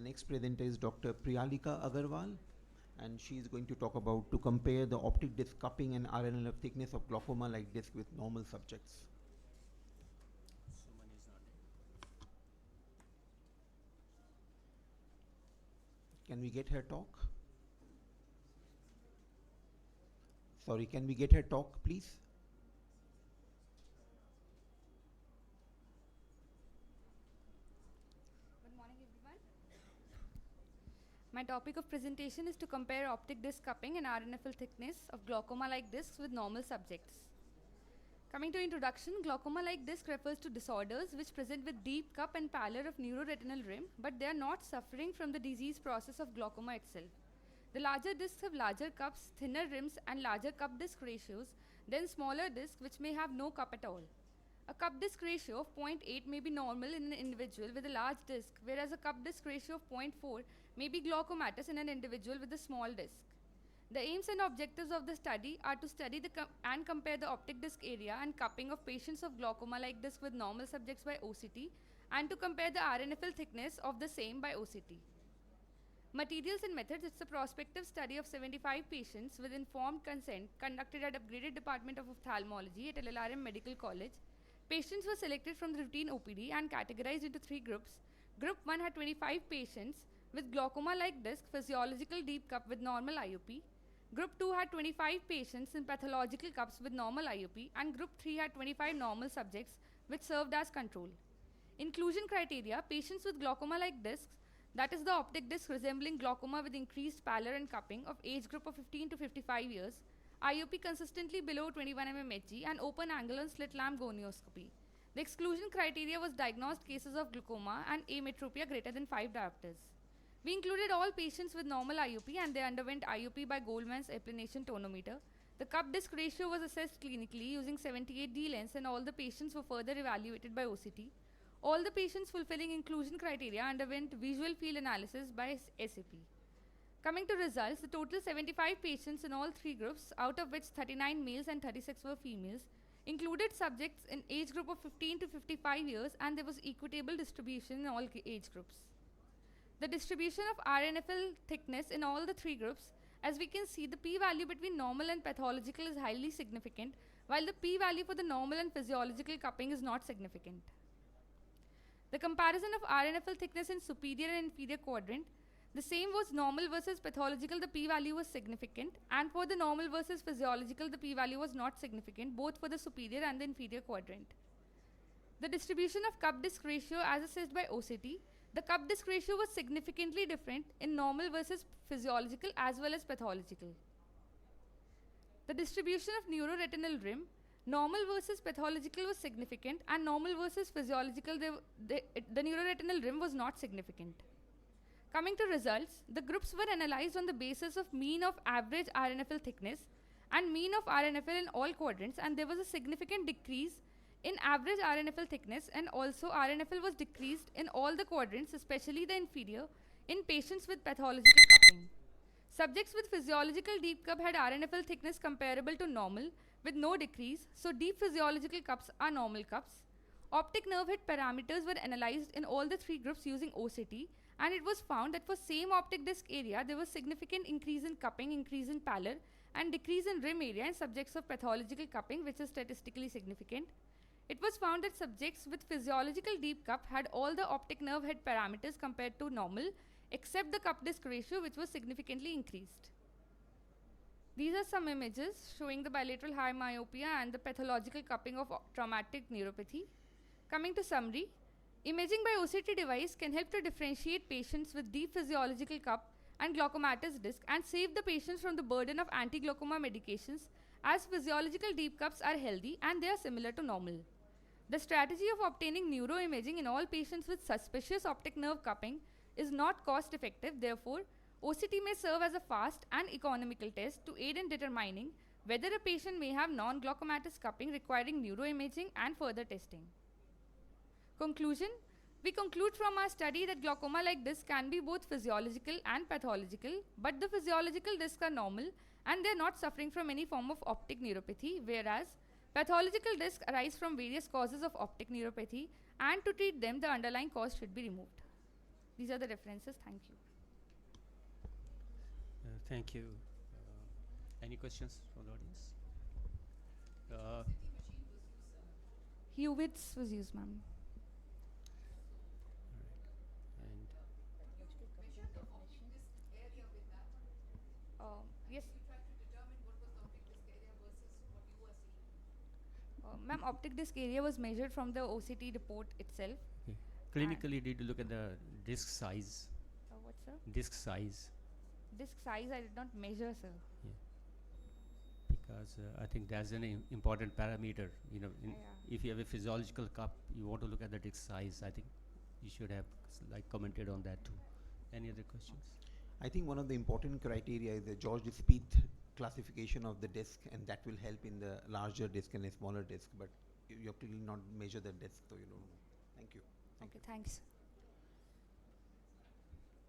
the next presenter is Dr. Priyalika Agarwal, and she is going to talk about to compare the optic disc cupping and RNFL thickness of glaucoma-like disc with normal subjects. Can we get her talk? Sorry, can we get her talk, please? Good morning, everyone. My topic of presentation is to compare optic disc cupping and RNFL thickness of glaucoma-like discs with normal subjects. Coming to introduction, glaucoma-like disc refers to disorders which present with deep cup and pallor of neuroretinal rim, but they are not suffering from the disease process of glaucoma itself. The larger discs have larger cups, thinner rims, and larger cup disc ratios than smaller discs which may have no cup at all. A cup disc ratio of 0.8 may be normal in an individual with a large disc, whereas a cup disc ratio of 0.4 may be glaucomatous in an individual with a small disc. The aims and objectives of the study are to study and compare the optic disc area and cupping of patients of glaucoma-like disc with normal subjects by OCT, and to compare the RNFL thickness of the same by OCT. Materials and methods. It's a prospective study of 75 patients with informed consent conducted at upgraded Department of Ophthalmology at LLRM Medical College. Patients were selected from the routine OPD and categorized into 3 groups. Group 1 had 25 patients with glaucoma-like disc physiological deep cup with normal IOP. Group 2 had 25 patients in pathological cups with normal IOP, and Group 3 had 25 normal subjects which served as control. Inclusion criteria: patients with glaucoma-like discs, that is the optic disc resembling glaucoma with increased pallor and cupping, of age group of 15 to 55 years, IOP consistently below 21 mm Hg, and open angle and slit lamp gonioscopy. The exclusion criteria was diagnosed cases of glaucoma and ametropia greater than 5 diopters. We included all patients with normal IOP and they underwent IOP by Goldman's applanation tonometer. The cup disc ratio was assessed clinically using 78D lens, and all the patients were further evaluated by OCT. All the patients fulfilling inclusion criteria underwent visual field analysis by SAP. Coming to results, the total 75 patients in all 3 groups, out of which 39 males and 36 were females, included subjects in age group of 15 to 55 years, and there was equitable distribution in all age groups. The distribution of RNFL thickness in all the 3 groups, as we can see, the p-value between normal and pathological is highly significant, while the p-value for the normal and physiological cupping is not significant. The comparison of RNFL thickness in superior and inferior quadrant, the same was normal versus pathological, the p-value was significant, and for the normal versus physiological, the p-value was not significant, both for the superior and the inferior quadrant. The distribution of cup disc ratio as assessed by OCT, the cup disc ratio was significantly different in normal versus physiological as well as pathological. The distribution of neuroretinal rim, normal versus pathological was significant, and normal versus physiological, the neuroretinal rim was not significant. Coming to results, the groups were analyzed on the basis of mean of average RNFL thickness and mean of RNFL in all quadrants, and there was a significant decrease in average RNFL thickness, and also RNFL was decreased in all the quadrants, especially the inferior, in patients with pathological cupping. Subjects with physiological deep cup had RNFL thickness comparable to normal with no decrease, so deep physiological cups are normal cups. Optic nerve head parameters were analyzed in all the 3 groups using OCT, and it was found that for same optic disc area, there was significant increase in cupping, increase in pallor, and decrease in rim area in subjects of pathological cupping, which is statistically significant. It was found that subjects with physiological deep cup had all the optic nerve head parameters compared to normal, except the cup disc ratio, which was significantly increased. These are some images showing the bilateral high myopia and the pathological cupping of traumatic neuropathy. Coming to summary, imaging by OCT device can help to differentiate patients with deep physiological cup and glaucomatous disc and save the patients from the burden of anti-glaucoma medications, as physiological deep cups are healthy and they are similar to normal. The strategy of obtaining neuroimaging in all patients with suspicious optic nerve cupping is not cost effective. Therefore, OCT may serve as a fast and economical test to aid in determining whether a patient may have non-glaucomatous cupping requiring neuroimaging and further testing. Conclusion: we conclude from our study that glaucoma-like discs can be both physiological and pathological, but the physiological discs are normal and they are not suffering from any form of optic neuropathy, whereas pathological discs arise from various causes of optic neuropathy, and to treat them, the underlying cause should be removed. These are the references. Thank you. Thank you. Any questions from the audience? Hewitts was used, ma'am. And Yes. Ma'am, optic disc area was measured from the OCT report itself. okay. Clinically, did you look at the disc size? What, sir? Disc size, Disc size I did not measure, sir. because I think that's an important parameter. You know, if you have a physiological cup, you want to look at the disc size. I think you should have like commented on that too. Any other questions? I think one of the important criteria is the George Spieth classification of the disc, and that will help in the larger disc and a smaller disc, but you have to not measure the disc, so you don't know. Thank you. Okay, thanks.